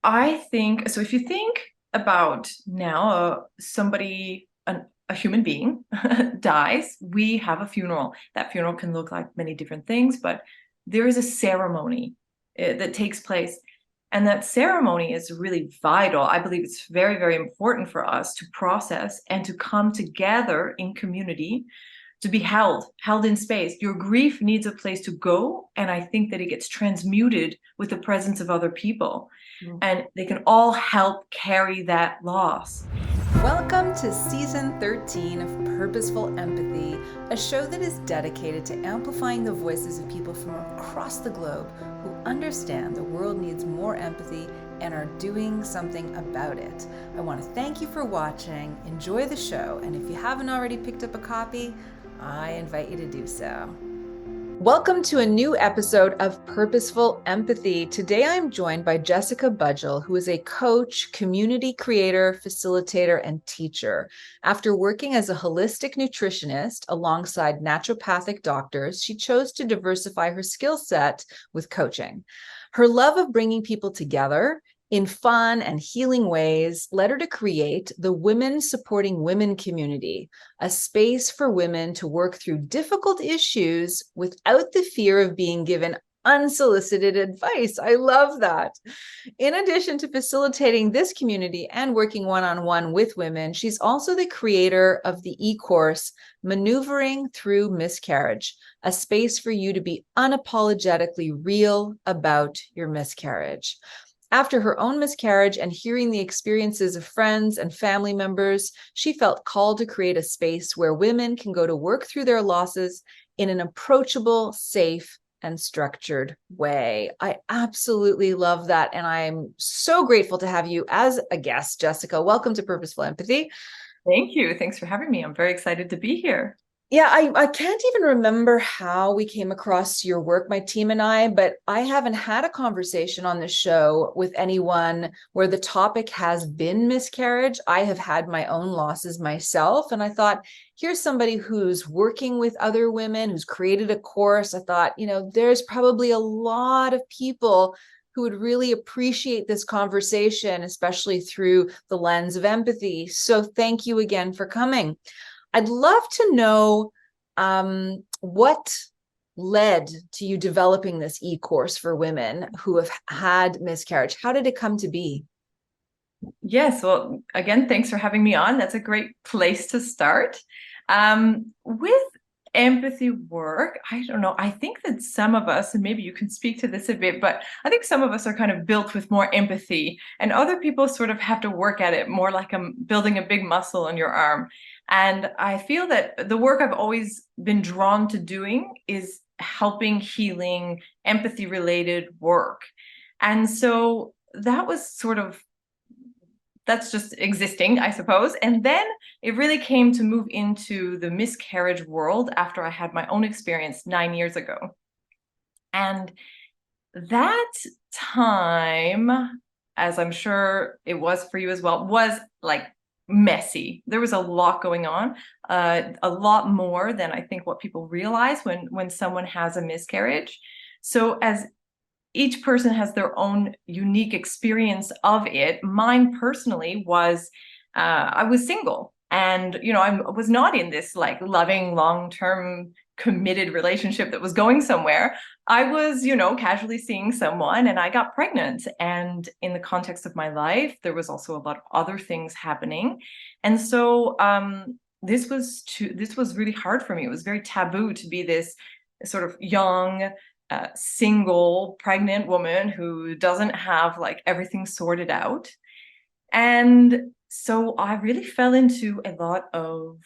I think so. If you think about now, a human being dies, we have a funeral. That funeral can look like many different things, but there is a ceremony that takes place. And that ceremony is really vital. I believe it's very, very important for us to process and to come together in community to be held in space. Your grief needs a place to go, and I think that it gets transmuted with the presence of other people, and they can all help carry that loss. Welcome to Season 13 of Purposeful Empathy, a show that is dedicated to amplifying the voices of people from across the globe who understand the world needs more empathy and are doing something about it. I want to thank you for watching, enjoy the show, and if you haven't already picked up a copy, I invite you to do so. Welcome to a new episode of Purposeful Empathy. Today I'm joined by Jessica Budgell, who is a coach, community creator, facilitator, and teacher. After working as a holistic nutritionist alongside naturopathic doctors, she chose to diversify her skill set with coaching. Her love of bringing people together in fun and healing ways led her to create the Women Supporting Women community, a space for women to work through difficult issues without the fear of being given unsolicited advice. I love that. In addition to facilitating this community and working one-on-one with women, she's also the creator of the e-course, Maneuvering Through Miscarriage, a space for you to be unapologetically real about your miscarriage. After her own miscarriage and hearing the experiences of friends and family members, she felt called to create a space where women can go to work through their losses in an approachable, safe, and structured way. I absolutely love that. And I'm so grateful to have you as a guest, Jessica. Welcome to Purposeful Empathy. Thank you. Thanks for having me. I'm very excited to be here. Yeah, I can't even remember how we came across your work, my team and I, but I haven't had a conversation on the show with anyone where the topic has been miscarriage. I have had my own losses myself, and I thought, here's somebody who's working with other women, who's created a course. I thought, there's probably a lot of people who would really appreciate this conversation, especially through the lens of empathy. So thank you again for coming. I'd love to know what led to you developing this e-course for women who have had miscarriage. How did it come to be? Yes. Well, again, thanks for having me on. That's a great place to start. With empathy work, I don't know. I think that some of us, and maybe you can speak to this a bit, but I think some of us are kind of built with more empathy, and other people sort of have to work at it more like building a big muscle on your arm. And I feel that the work I've always been drawn to doing is helping, healing, empathy related work. And so that was sort of that's just existing, I suppose. And then it really came to move into the miscarriage world after I had my own experience 9 years ago. And that time, as I'm sure it was for you as well, was like messy. There was a lot going on, a lot more than I think what people realize when someone has a miscarriage. So as each person has their own unique experience of it. Mine personally was, I was single, and I was not in this like loving, long-term, committed relationship that was going somewhere. I was, casually seeing someone, and I got pregnant. And in the context of my life, there was also a lot of other things happening, and so this was really hard for me. It was very taboo to be this sort of young, single pregnant woman who doesn't have like everything sorted out. And so I really fell into a lot of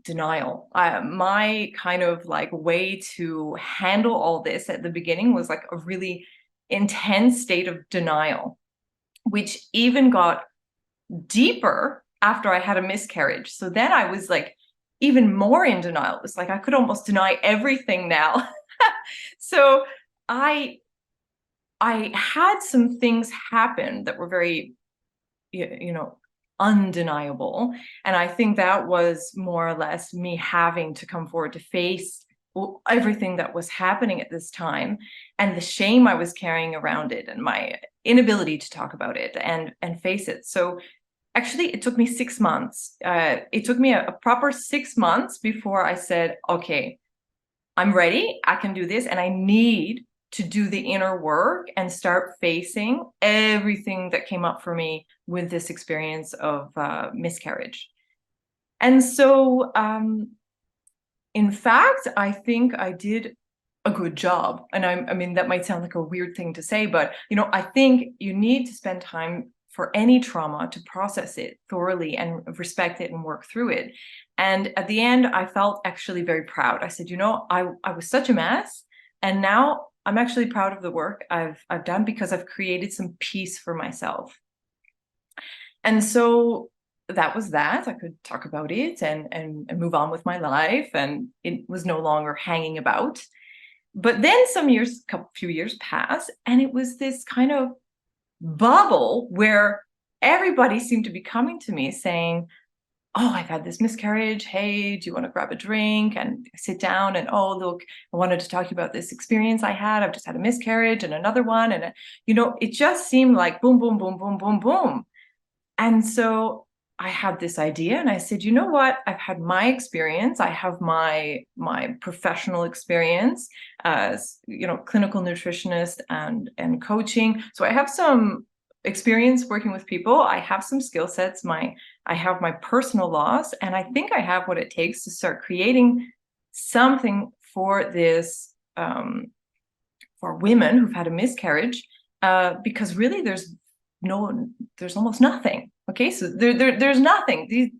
denial. My kind of like way to handle all this at the beginning was like a really intense state of denial, which even got deeper after I had a miscarriage. So then I was like even more in denial. It was like I could almost deny everything now. So I I had some things happen that were very, undeniable. And I think that was more or less me having to come forward to face everything that was happening at this time and the shame I was carrying around it and my inability to talk about it and face it. So actually, it took me 6 months. It took me a proper 6 months before I said, okay, I'm ready, I can do this, and I need to do the inner work and start facing everything that came up for me with this experience of miscarriage. And so, in fact, I think I did a good job. And I mean, that might sound like a weird thing to say, but, I think you need to spend time for any trauma to process it thoroughly and respect it and work through it. And at the end, I felt actually very proud. I said, I was such a mess, and now I'm actually proud of the work I've done, because I've created some peace for myself. And so that was that. I could talk about it and move on with my life, and it was no longer hanging about. But then few years passed, and it was this kind of bubble where everybody seemed to be coming to me saying, oh, I've had this miscarriage. Hey, do you want to grab a drink and sit down? And oh, look, I wanted to talk to you about this experience I had. I've just had a miscarriage and another one. And, it just seemed like boom, boom, boom, boom, boom, boom. And so I had this idea, and I said, you know what? I've had my experience. I have my professional experience as, clinical nutritionist and coaching. So I have some experience working with people. I have some skill sets. I have my personal loss, and I think I have what it takes to start creating something for this, for women who've had a miscarriage, because really there's almost nothing. Okay, so there's nothing.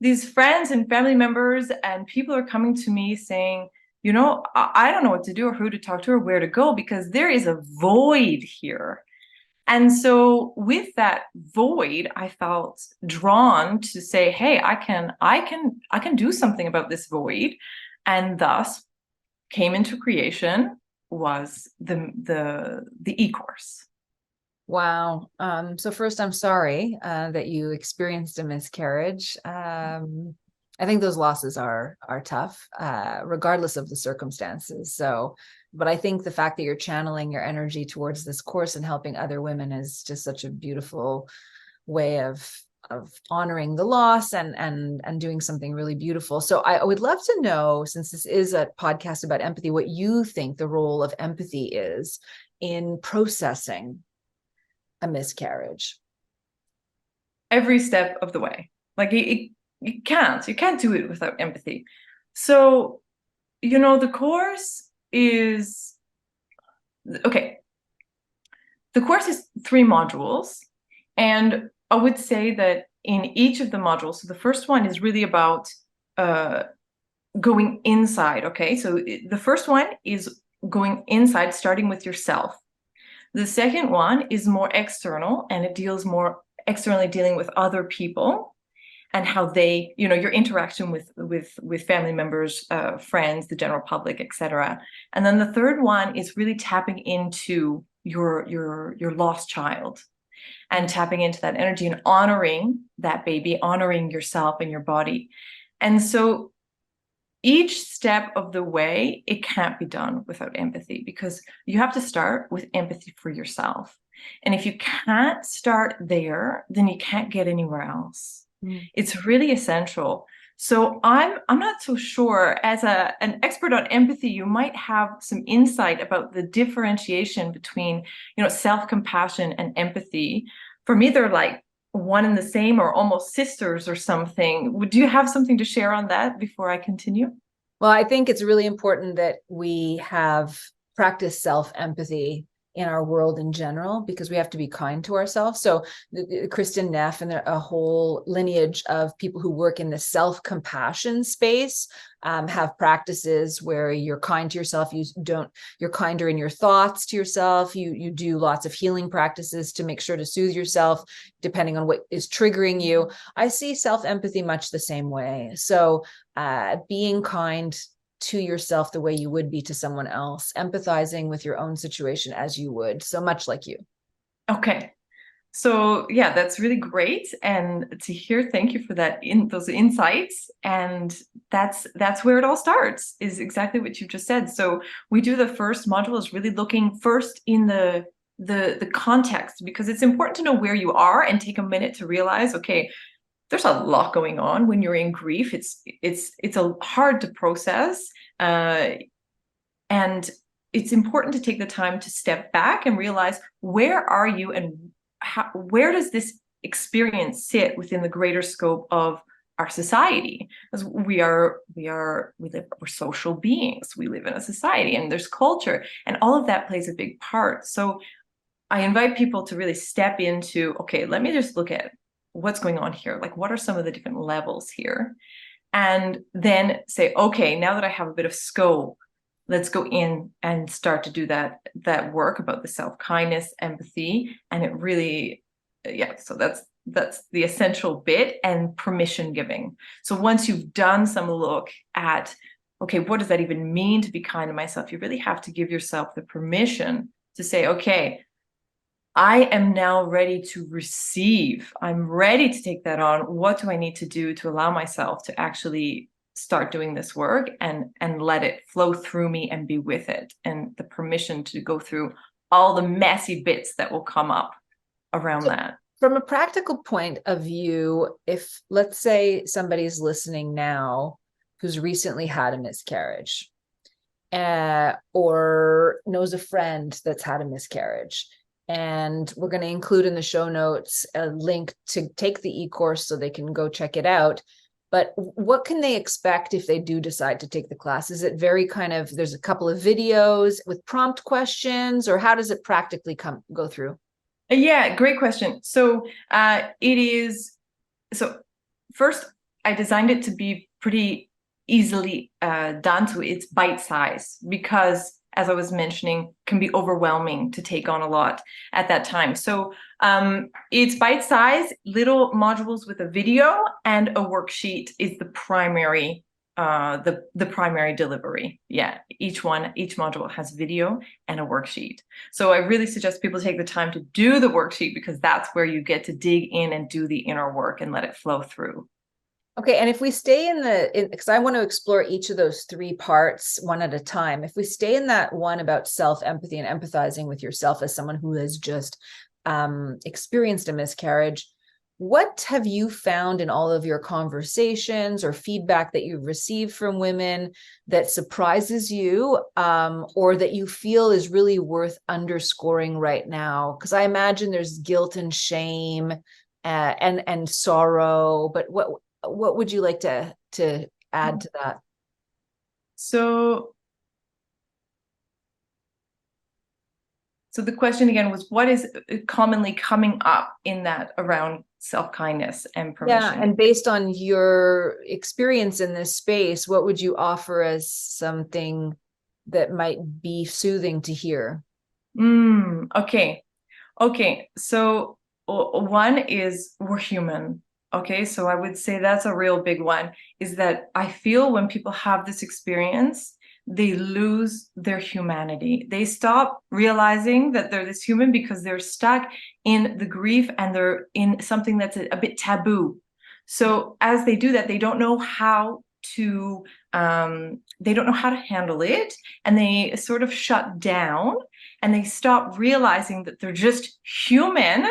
These friends and family members and people are coming to me saying, I don't know what to do or who to talk to or where to go, because there is a void here. And so with that void, I felt drawn to say, hey, I can do something about this void. And thus came into creation was the e-course. Wow. So first, I'm sorry that you experienced a miscarriage. I think those losses are tough, regardless of the circumstances. So, but I think the fact that you're channeling your energy towards this course and helping other women is just such a beautiful way of honoring the loss and doing something really beautiful. So I would love to know, since this is a podcast about empathy, what you think the role of empathy is in processing a miscarriage. Every step of the way. Like you can't do it without empathy. So, the course is okay. The course is 3 modules, and I would say that in each of the modules, so the first one is really about going inside. Okay, so the first one is going inside, starting with yourself. The second one is more external, and it deals more externally, dealing with other people and how they, your interaction with family members, friends, the general public, etc. And then the third one is really tapping into your lost child and tapping into that energy and honoring that baby, honoring yourself and your body. And so each step of the way, it can't be done without empathy, because you have to start with empathy for yourself. And if you can't start there, then you can't get anywhere else. It's really essential. So I'm not so sure, as an expert on empathy, you might have some insight about the differentiation between, self-compassion and empathy. For me, they're like one and the same, or almost sisters or something. Do you have something to share on that before I continue? Well, I think it's really important that we have practiced self-empathy in our world in general, because we have to be kind to ourselves. So Kristen Neff and a whole lineage of people who work in the self-compassion space have practices where you're kind to yourself. You're kinder in your thoughts to yourself. You do lots of healing practices to make sure to soothe yourself, depending on what is triggering you. I see self-empathy much the same way. So being kind to yourself the way you would be to someone else, empathizing with your own situation as you would, so much like you. Okay. So yeah, that's really great. And to hear, thank you for that, those insights. And that's where it all starts, is exactly what you just said. So we do the first module is really looking first in the the context, because it's important to know where you are and take a minute to realize, okay, there's a lot going on when you're in grief. It's a hard to process, and it's important to take the time to step back and realize, where are you, and where does this experience sit within the greater scope of our society? Because we're social beings. We live in a society, and there's culture, and all of that plays a big part. So I invite people to really step into, okay, let me just look at what's going on here. Like, what are some of the different levels here? And then say, okay, now that I have a bit of scope, let's go in and start to do that work about the self-kindness, empathy. And it really, yeah, so that's the essential bit, and permission giving. So once you've done some look at, okay, what does that even mean to be kind to myself? You really have to give yourself the permission to say, okay, I am now ready to receive. I'm ready to take that on. What do I need to do to allow myself to actually start doing this work and let it flow through me and be with it? And the permission to go through all the messy bits that will come up around that. From a practical point of view, if, let's say, somebody's listening now who's recently had a miscarriage, or knows a friend that's had a miscarriage, and we're going to include in the show notes a link to take the e-course so they can go check it out. But what can they expect if they do decide to take the class? Is it very kind of, there's a couple of videos with prompt questions, or how does it practically go through? Yeah, great question. So first, I designed it to be pretty easily done. So it's bite size, because, as I was mentioning, can be overwhelming to take on a lot at that time. So it's bite size, little modules with a video, and a worksheet is the primary primary delivery. Yeah, each module has video and a worksheet. So I really suggest people take the time to do the worksheet, because that's where you get to dig in and do the inner work and let it flow through. Okay, and if we stay because I want to explore each of those three parts one at a time. If we stay in that one about self-empathy and empathizing with yourself as someone who has just experienced a miscarriage, what have you found in all of your conversations or feedback that you've received from women that surprises you, or that you feel is really worth underscoring right now? Because I imagine there's guilt and shame and sorrow, but what would you like to add to that? So the question again was, what is commonly coming up in that around self-kindness and permission? Yeah, and based on your experience in this space, what would you offer as something that might be soothing to hear? Okay. So one is, we're human. Okay, so I would say that's a real big one, is that I feel when people have this experience, they lose their humanity. They stop realizing that they're this human, because they're stuck in the grief and they're in something that's a bit taboo. So as they do that, they don't know how to handle it, and they sort of shut down, and they stop realizing that they're just human,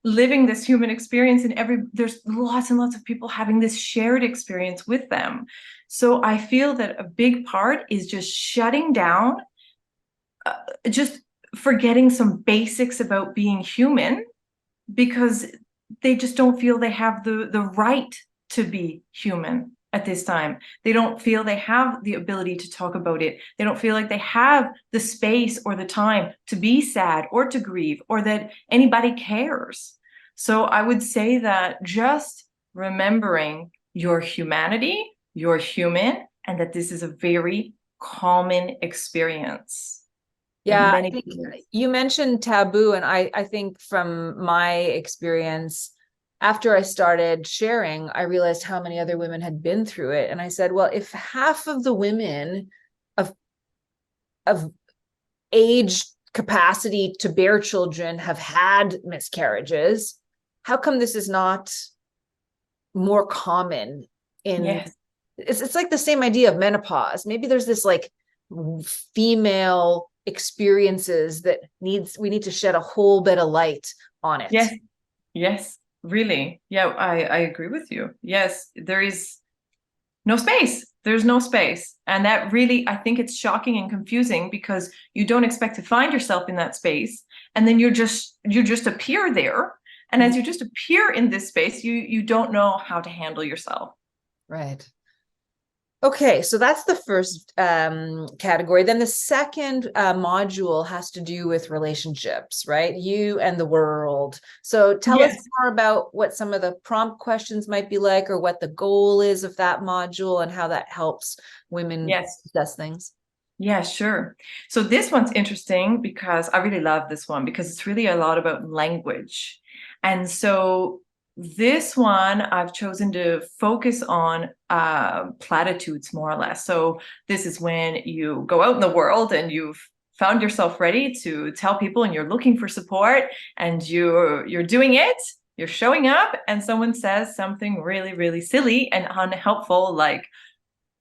living this human experience, and there's lots and lots of people having this shared experience with them. So I feel that a big part is just shutting down, just forgetting some basics about being human, because they just don't feel they have the right to be human at this time. They don't feel they have the ability to talk about it. They don't feel like they have the space or the time to be sad or to grieve, or that anybody cares. So I would say that just remembering your humanity, you're human, and that this is a very common experience. Yeah, I think you mentioned taboo, and I think from my experience, after I started sharing, I realized how many other women had been through it. And I said, well, if half of the women of age capacity to bear children have had miscarriages, how come this is not more common in it's like the same idea of menopause. Maybe there's this like female experiences that we need to shed a whole bit of light on it. Yes. Yes. Really. Yeah, I agree with you. Yes, there is no space. There's no space. And that really, I think it's shocking and confusing because you don't expect to find yourself in that space. And then you just appear there. And as you just appear in this space, you don't know how to handle yourself. Right. Okay, so that's the first category. Then the second module has to do with relationships, right? You and the world. So tell us Yes. more about what some of the prompt questions might be like, or what the goal is of that module, and how that helps women Yes. assess things. Yeah, sure. So this one's interesting because I really love this one because it's really a lot about language. And so this one I've chosen to focus on platitudes more or less. So this is when you go out in the world and you've found yourself ready to tell people and you're looking for support and you're doing it, you're showing up and someone says something really, really silly and unhelpful like,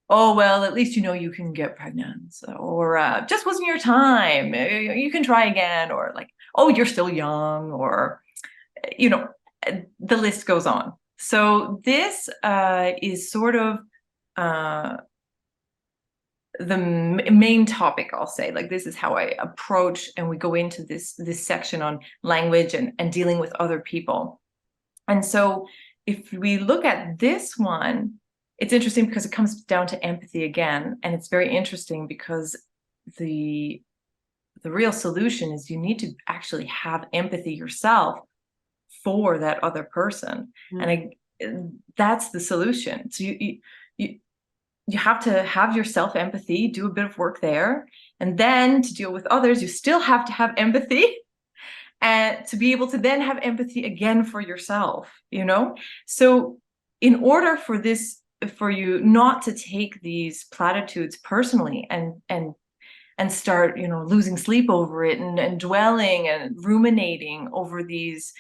oh, well, at least you know you can get pregnant, or just wasn't your time. You can try again, or like, oh, you're still young, or, you know, the list goes on. So this is sort of the main topic, I'll say. Like, this is how I approach, and we go into this section on language and dealing with other people. And so if we look at this one, it's interesting because it comes down to empathy again. And it's very interesting because the real solution is you need to actually have empathy yourself for that other person. And that's the solution. So you have to have your self-empathy, do a bit of work there. And then to deal with others, you still have to have empathy and to be able to then have empathy again for yourself, So in order for you not to take these platitudes personally and start, losing sleep over it and dwelling and ruminating over these,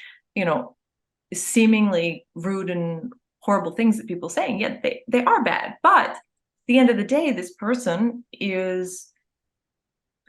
seemingly rude and horrible things that people saying, yeah, they are bad. But at the end of the day, this person is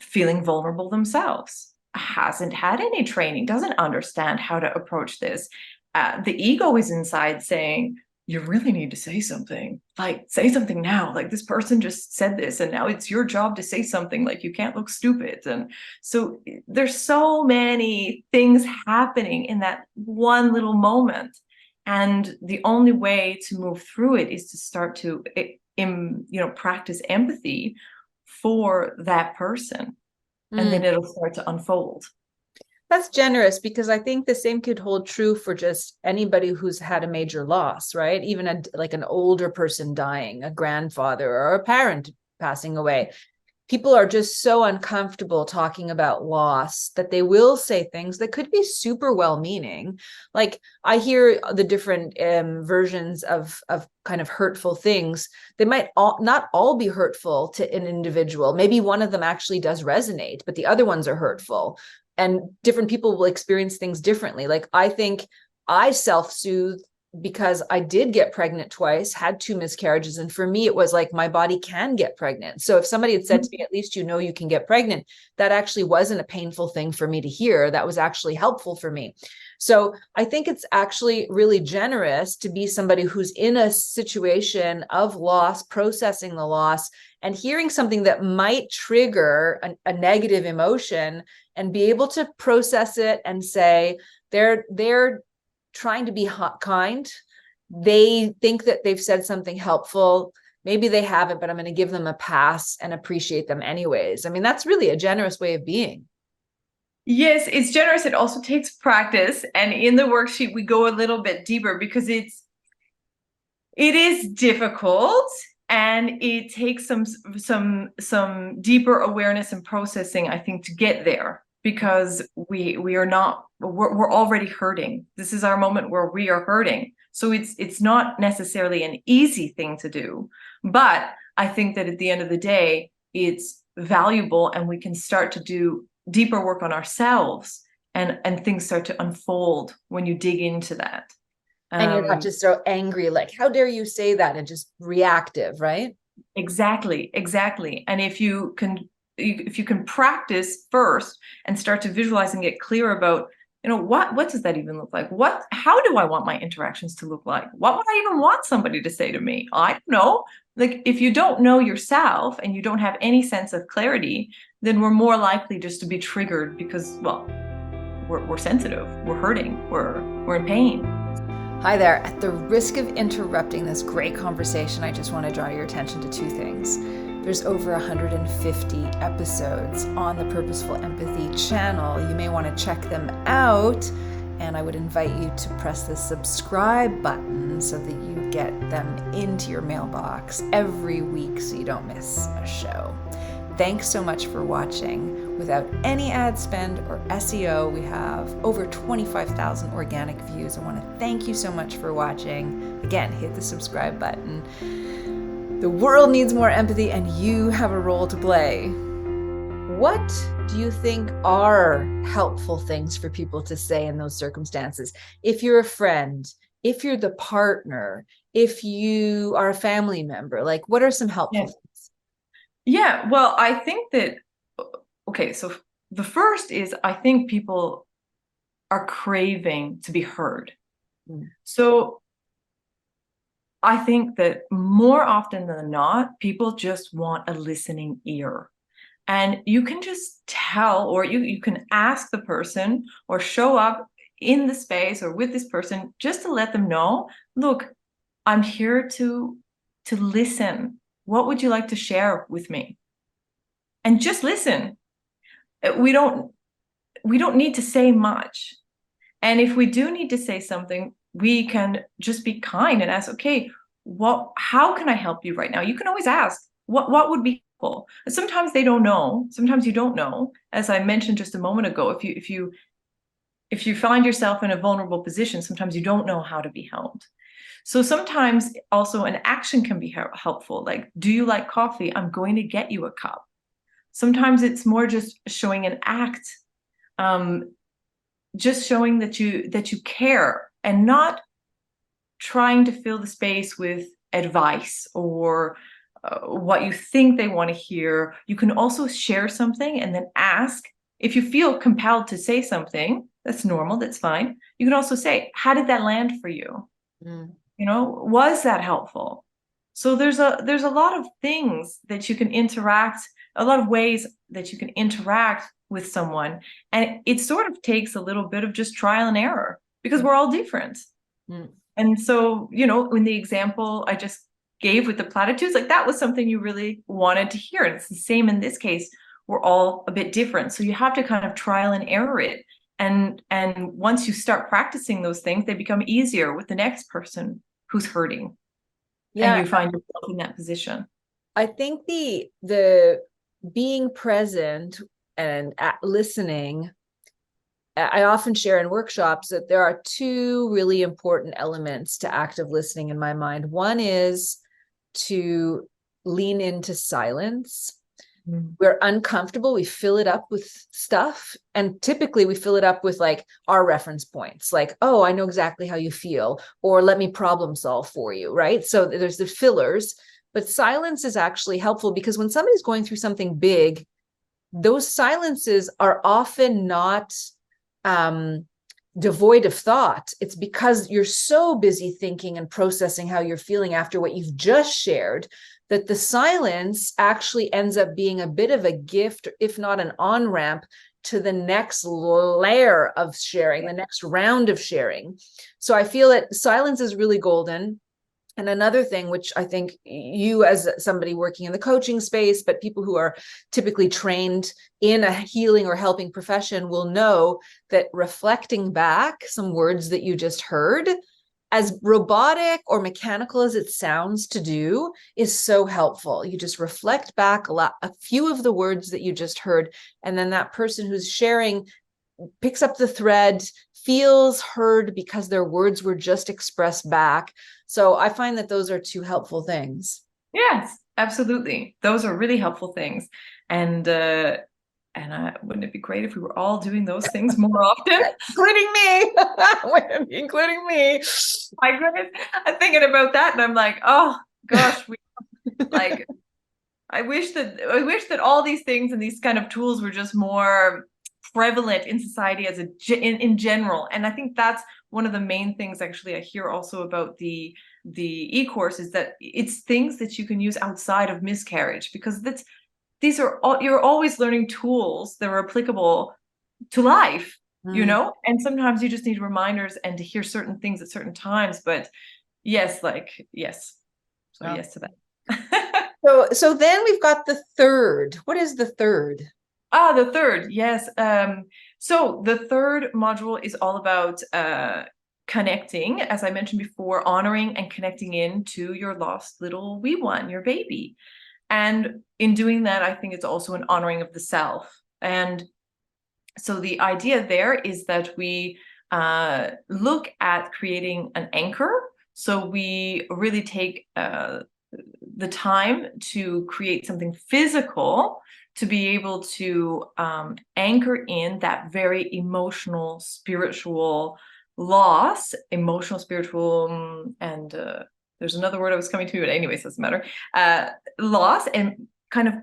feeling vulnerable themselves, hasn't had any training, doesn't understand how to approach this. The ego is inside saying, you really need to say something, like say something now, like this person just said this and now it's your job to say something, like you can't look stupid. And so there's so many things happening in that one little moment. And the only way to move through it is to start to practice empathy for that person. And then it'll start to unfold. That's generous, because I think the same could hold true for just anybody who's had a major loss, right? Even like an older person dying, a grandfather or a parent passing away. People are just so uncomfortable talking about loss that they will say things that could be super well-meaning. Like, I hear the different versions of kind of hurtful things. They might not all be hurtful to an individual. Maybe one of them actually does resonate, but the other ones are hurtful. And different people will experience things differently. Like, I think I self-soothe because I did get pregnant twice, had 2 miscarriages. And for me, it was like, my body can get pregnant. So if somebody had said to me, at least you can get pregnant, that actually wasn't a painful thing for me to hear. That was actually helpful for me. So I think it's actually really generous to be somebody who's in a situation of loss, processing the loss, and hearing something that might trigger a negative emotion, and be able to process it and say, they're trying to be kind. They think that they've said something helpful. Maybe they haven't, but I'm going to give them a pass and appreciate them anyways. I mean, that's really a generous way of being. Yes, it's generous. It also takes practice. And in the worksheet, we go a little bit deeper because it is difficult and it takes some deeper awareness and processing, I think, to get there, because we're already hurting. This is our moment where we are hurting. So it's not necessarily an easy thing to do, but I think that at the end of the day, it's valuable, and we can start to do deeper work on ourselves, and things start to unfold when you dig into that. And you're not just so angry, like, how dare you say that, and just reactive, right? Exactly. And if you can if you can practice first and start to visualize and get clear about, what does that even look like? How do I want my interactions to look like? What would I even want somebody to say to me? I don't know. Like, if you don't know yourself and you don't have any sense of clarity, then we're more likely just to be triggered because, well, we're sensitive, we're hurting, we're in pain. Hi there. At the risk of interrupting this great conversation, I just want to draw your attention to two things. There's over 150 episodes on the Purposeful Empathy channel. You may want to check them out, and I would invite you to press the subscribe button so that you get them into your mailbox every week so you don't miss a show. Thanks so much for watching. Without any ad spend or SEO, we have over 25,000 organic views. I want to thank you so much for watching. Again, hit the subscribe button. The world needs more empathy, and you have a role to play. What do you think are helpful things for people to say in those circumstances? If you're a friend, if you're the partner, if you are a family member, like, what are some helpful things? Yeah, well, I think that, okay, so the first is, I think people are craving to be heard. So I think that more often than not, people just want a listening ear. And you can just tell, or you can ask the person or show up in the space or with this person just to let them know, look, I'm here to listen. What would you like to share with me? And just listen. We don't need to say much. And if we do need to say something, we can just be kind and ask, okay, how can I help you right now? You can always ask, what would be helpful? Sometimes they don't know. Sometimes you don't know. As I mentioned just a moment ago, if you find yourself in a vulnerable position, sometimes you don't know how to be held. So sometimes also an action can be helpful. Like, do you like coffee? I'm going to get you a cup. Sometimes it's more just showing an act, just showing that you care, and not trying to fill the space with advice or what you think they want to hear. You can also share something and then ask. If you feel compelled to say something, that's normal, that's fine. You can also say, how did that land for you? Was that helpful? So there's a lot of things that you can interact, a lot of ways that you can interact with someone. And it sort of takes a little bit of just trial and error, because we're all different. And so, in the example I just gave with the platitudes, like, that was something you really wanted to hear. And it's the same in this case. We're all a bit different. So you have to kind of trial and error it. And once you start practicing those things, they become easier with the next person who's hurting. Yeah. And you find yourself in that position. I think the being present and listening, I often share in workshops that there are two really important elements to active listening in my mind. One is to lean into silence. We're uncomfortable, we fill it up with stuff, and typically we fill it up with like our reference points, like, oh, I know exactly how you feel, or let me problem solve for you, right? So there's the fillers, but silence is actually helpful, because when somebody's going through something big, those silences are often not devoid of thought. It's because you're so busy thinking and processing how you're feeling after what you've just shared, that the silence actually ends up being a bit of a gift, if not an on-ramp, to the next layer of sharing, the next round of sharing. So I feel that silence is really golden. And another thing, which I think you, as somebody working in the coaching space, but people who are typically trained in a healing or helping profession, will know that reflecting back some words that you just heard, as robotic or mechanical as it sounds to do, is so helpful. You just reflect back a few of the words that you just heard, and then that person who's sharing picks up the thread, feels heard because their words were just expressed back. So I find that those are two helpful things. Yes, absolutely. Those are really helpful things. And wouldn't it be great if we were all doing those things more often? Including me. Including me. My goodness. I'm thinking about that and I'm like, oh gosh, I wish that all these things and these kind of tools were just more prevalent in society as in general. And I think that's one of the main things actually I hear also about the e-course, is that it's things that you can use outside of miscarriage, because these are all, you're always learning tools that are applicable to life, Mm. and sometimes you just need reminders and to hear certain things at certain times. But yes, yes, so Oh. yes to that. So then we've got the third. What is the third? The third, yes. So the third module is all about connecting, as I mentioned before, honoring and connecting in to your lost little wee one, your baby. And in doing that, I think it's also an honoring of the self. And so the idea there is that we look at creating an anchor. So we really take the time to create something physical to be able to anchor in that very emotional, spiritual loss, emotional, spiritual, and there's another word I was coming to, but anyways, doesn't matter. Loss, and kind of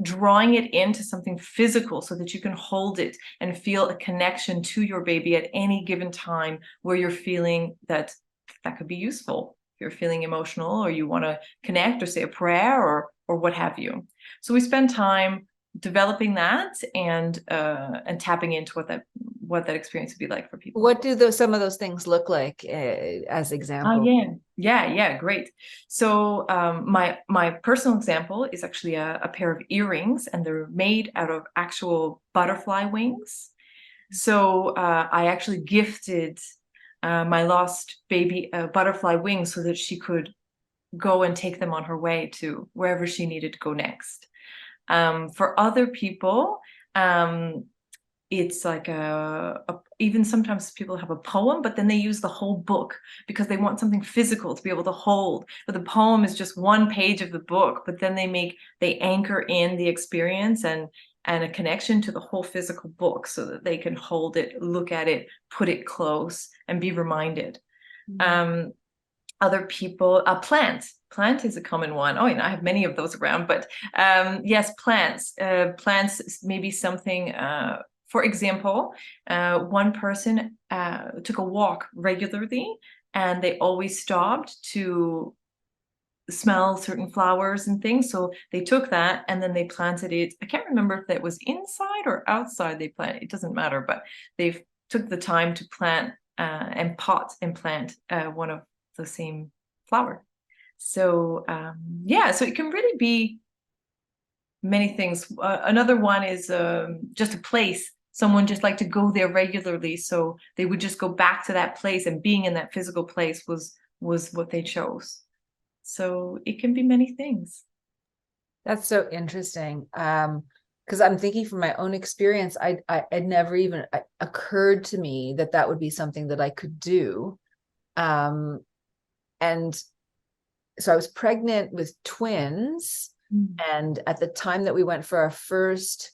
drawing it into something physical so that you can hold it and feel a connection to your baby at any given time where you're feeling that could be useful. If you're feeling emotional, or you want to connect or say a prayer, or what have you. So we spend time developing that and tapping into what that experience would be like for people. What do some of those things look like as Oh examples? yeah, great. So my personal example is actually a pair of earrings, and they're made out of actual butterfly wings. So I actually gifted my lost baby butterfly wings so that she could go and take them on her way to wherever she needed to go next. For other people, it's like even sometimes people have a poem, but then they use the whole book because they want something physical to be able to hold. But the poem is just one page of the book, but then they anchor in the experience and a connection to the whole physical book so that they can hold it, look at it, put it close, and be reminded. Um, Other people, plant is a common one. Oh, I have many of those around, but yes, plants maybe something. For example, one person took a walk regularly, and they always stopped to smell certain flowers and things. So they took that and then they planted it. I can't remember if that was inside or outside they planted. It doesn't matter, but they took the time to plant and pot and plant one of the same flower. So so it can really be many things. Another one is just a place. Someone just like to go there regularly, so they would just go back to that place, and being in that physical place was what they chose. So it can be many things. That's so interesting. Because I'm thinking from my own experience, it never even occurred to me that that would be something that I could do. And so I was pregnant with twins. And at the time that we went for our first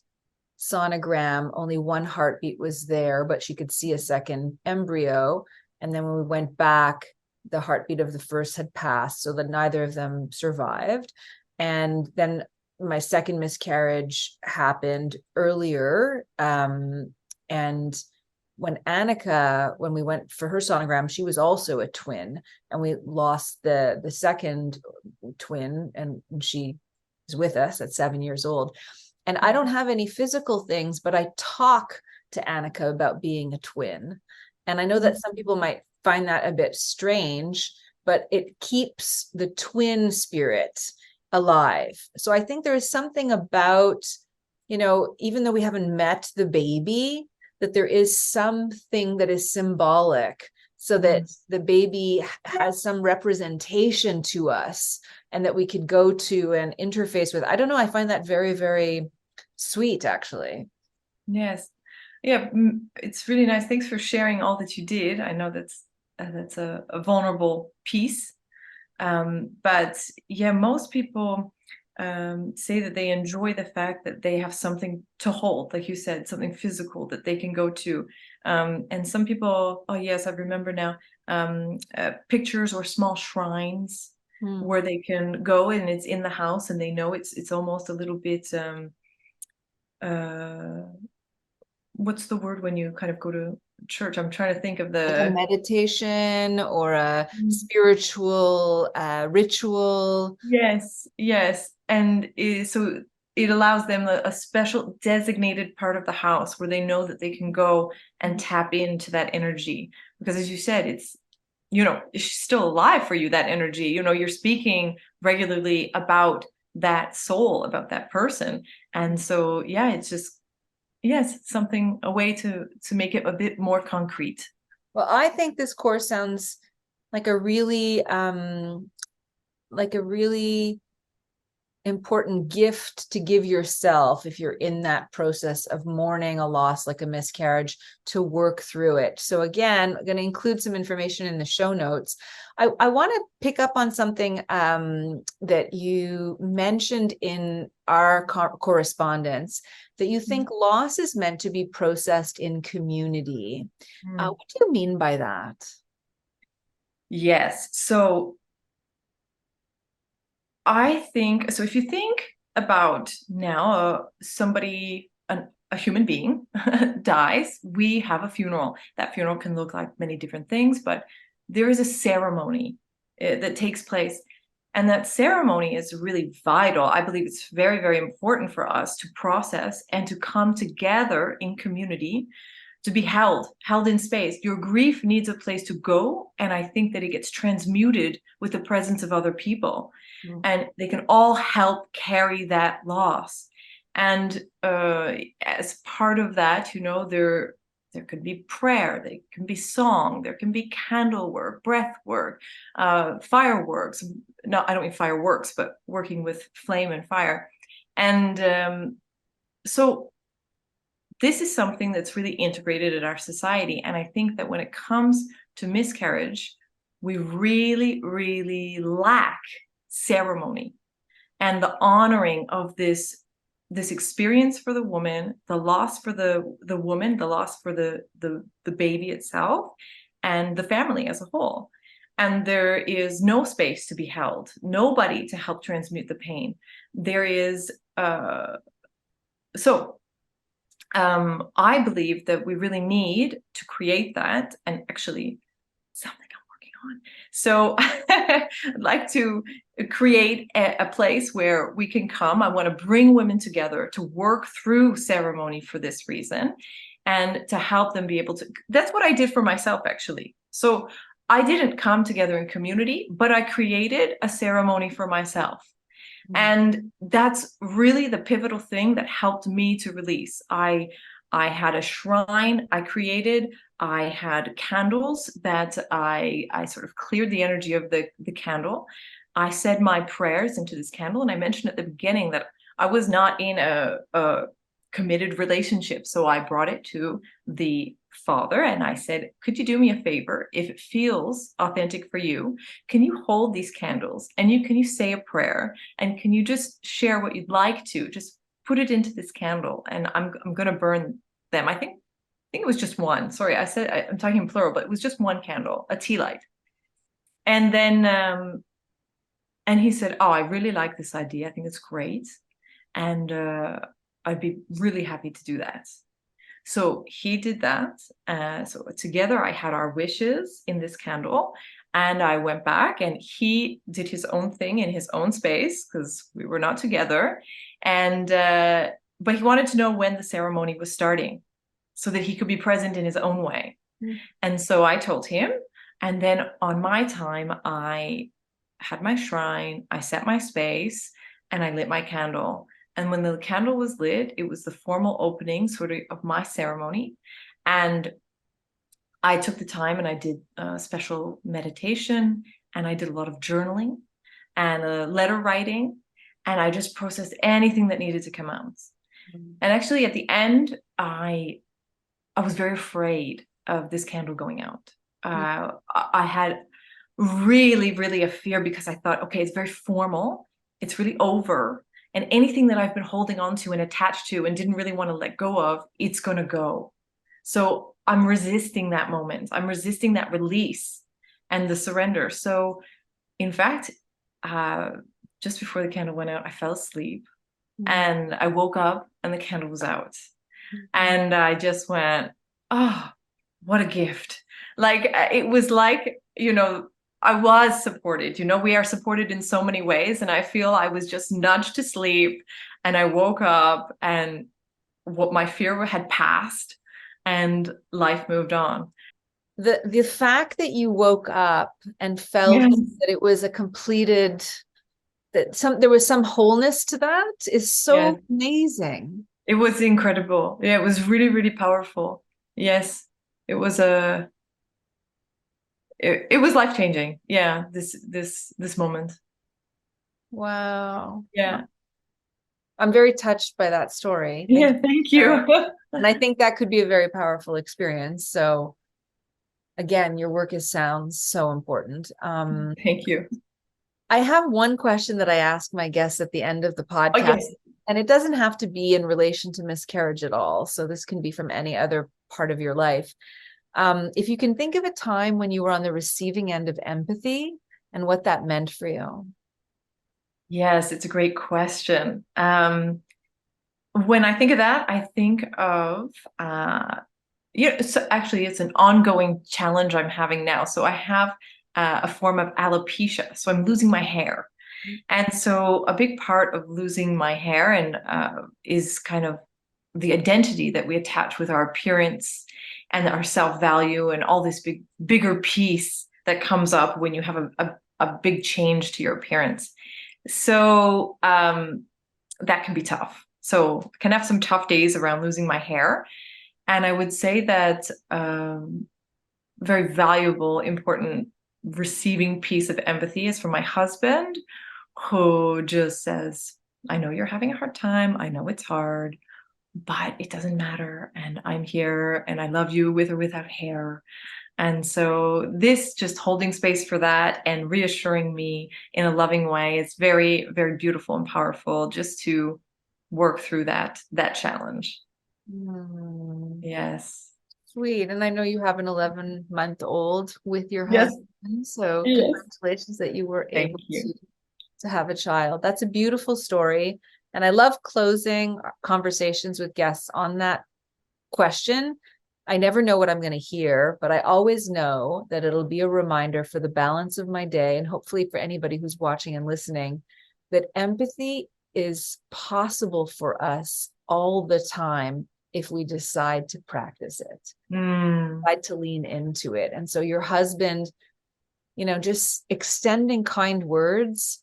sonogram, only one heartbeat was there, but she could see a second embryo. And then when we went back, the heartbeat of the first had passed, so that neither of them survived. And then my second miscarriage happened earlier. And when we went for her sonogram, she was also a twin, and we lost the second twin, and she is with us at 7 years old. And I don't have any physical things, but I talk to Annika about being a twin. And I know that some people might find that a bit strange, but it keeps the twin spirit alive. So I think there is something about, even though we haven't met the baby, that there is something that is symbolic, so that the baby has some representation to us and that we could go to and interface with. I don't know. I find that very, very sweet, actually. Yes. Yeah, it's really nice. Thanks for sharing all that you did. I know that's a vulnerable piece. But yeah, most people say that they enjoy the fact that they have something to hold, like you said, something physical that they can go to. And some people, oh yes, I remember now, pictures or small shrines where they can go, and it's in the house, and they know it's almost a little bit what's the word when you kind of go to church? I'm trying to think of Like a the meditation or a spiritual ritual. yes. And so it allows them a special designated part of the house where they know that they can go and tap into that energy. Because as you said, it's still alive for you, that energy. You're speaking regularly about that soul, about that person. And so, yeah, it's just, yes, it's something, a way to make it a bit more concrete. Well, I think this course sounds like a really important gift to give yourself if you're in that process of mourning a loss like a miscarriage, to work through it. So again, I'm going to include some information in the show notes. I want to pick up on something that you mentioned in our correspondence, that you think loss is meant to be processed in community. What do you mean by that? Yes. So I think, so if you think about now, a human being dies, we have a funeral. That funeral can look like many different things, but there is a ceremony that takes place. And that ceremony is really vital. I believe it's very, very important for us to process and to come together in community, to be held in space. Your grief needs a place to go, and I think that it gets transmuted with the presence of other people, and they can all help carry that loss. And as part of that, there could be prayer, there can be song, there can be candle work, breath work, fireworks. No, I don't mean fireworks, but working with flame and fire. And so this is something that's really integrated in our society. And I think that when it comes to miscarriage, we really, really lack ceremony and the honoring of this experience for the woman, the loss for the woman, the loss for the baby itself, and the family as a whole. And there is no space to be held, nobody to help transmute the pain. There is I believe that we really need to create that, and actually something I'm working on. So I'd like to create a place where we can come. I want to bring women together to work through ceremony for this reason, and to help them be able to. That's what I did for myself, actually. So I didn't come together in community, but I created a ceremony for myself. And that's really the pivotal thing that helped me to release. I had a shrine I created. I had candles that I sort of cleared the energy of the candle. I said my prayers into this candle. And I mentioned at the beginning that I was not in a committed relationship. So I brought it to the father and I said, could you do me a favor? If it feels authentic for you, can you hold these candles and can you say a prayer, and can you just share what you'd like to, just put it into this candle, and I'm going to burn them. I think it was just one. Sorry, I'm talking plural, but it was just one candle, a tea light. And then and he said, oh, I really like this idea. I think it's great. And I'd be really happy to do that. So he did that. So together I had our wishes in this candle, and I went back and he did his own thing in his own space because we were not together. And but he wanted to know when the ceremony was starting so that he could be present in his own way. And so I told him, and then on my time, I had my shrine, I set my space, and I lit my candle. And when the candle was lit, it was the formal opening sort of my ceremony. And I took the time and I did a special meditation, and I did a lot of journaling and letter writing. And I just processed anything that needed to come out. And actually at the end, I was very afraid of this candle going out. I had really, really a fear because I thought, okay, it's very formal. It's really over. And anything that I've been holding on to and attached to and didn't really want to let go of, it's going to go. So I'm resisting that moment. I'm resisting that release and the surrender. So in fact, just before the candle went out, I fell asleep and I woke up and the candle was out. And I just went, oh, what a gift. Like, it was like, I was supported. We are supported in so many ways. And I feel I was just nudged to sleep and I woke up and what my fear had passed and life moved on. The fact that you woke up and felt Yes. that it was a completed, there was some wholeness to that is so Yes. amazing. It was incredible. Yeah, it was really, really powerful. Yes, it was it was life-changing. Yeah, this moment. Wow. Yeah. I'm very touched by that story. Yeah, thank you. And I think that could be a very powerful experience. So again, your work sounds so important. Thank you. I have one question that I ask my guests at the end of the podcast, Oh, yes. and it doesn't have to be in relation to miscarriage at all. So this can be from any other part of your life. If you can think of a time when you were on the receiving end of empathy and what that meant for you. Yes, it's a great question. When I think of that, I think of so actually it's an ongoing challenge I'm having now. So I have a form of alopecia, so I'm losing my hair. And so a big part of losing my hair and is kind of the identity that we attach with our appearance and our self-value and all this bigger piece that comes up when you have a big change to your appearance. So that can be tough. So I can have some tough days around losing my hair. And I would say that very valuable, important receiving piece of empathy is from my husband, who just says, I know you're having a hard time. I know it's hard, but it doesn't matter. And I'm here and I love you with or without hair. And so this just holding space for that and reassuring me in a loving way is very, very beautiful and powerful just to work through that challenge. Yes. Sweet. And I know you have an 11-month-old with your Yes. husband. So Yes. congratulations that you were Thank able you. to have a child. That's a beautiful story. And I love closing conversations with guests on that question. I never know what I'm going to hear, but I always know that it'll be a reminder for the balance of my day, and hopefully for anybody who's watching and listening, that empathy is possible for us all the time if we decide to practice it, decide to lean into it. And so your husband, just extending kind words,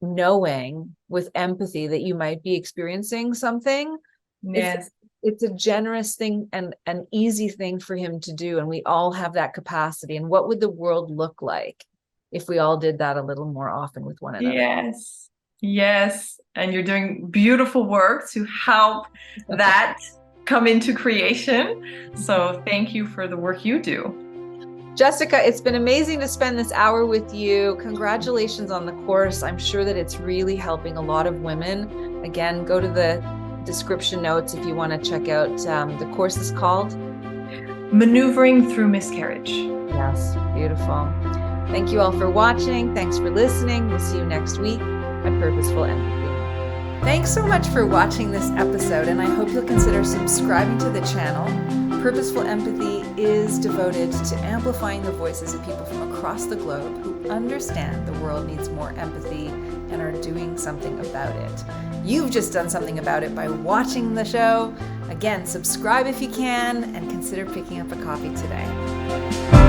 knowing with empathy that you might be experiencing something. Yes. It's a generous thing and an easy thing for him to do. And we all have that capacity. And what would the world look like if we all did that a little more often with one another? Yes. Yes. And you're doing beautiful work to help that come into creation. So thank you for the work you do. Jessica, it's been amazing to spend this hour with you. Congratulations on the course. I'm sure that it's really helping a lot of women. Again, go to the description notes if you want to check out the course is called Maneuvering Through Miscarriage. Yes, beautiful. Thank you all for watching. Thanks for listening. We'll see you next week at Purposeful Empathy. Thanks so much for watching this episode, and I hope you'll consider subscribing to the channel. Purposeful Empathy is devoted to amplifying the voices of people from across the globe who understand the world needs more empathy and are doing something about it. You've just done something about it by watching the show. Again, subscribe if you can, and consider picking up a copy today.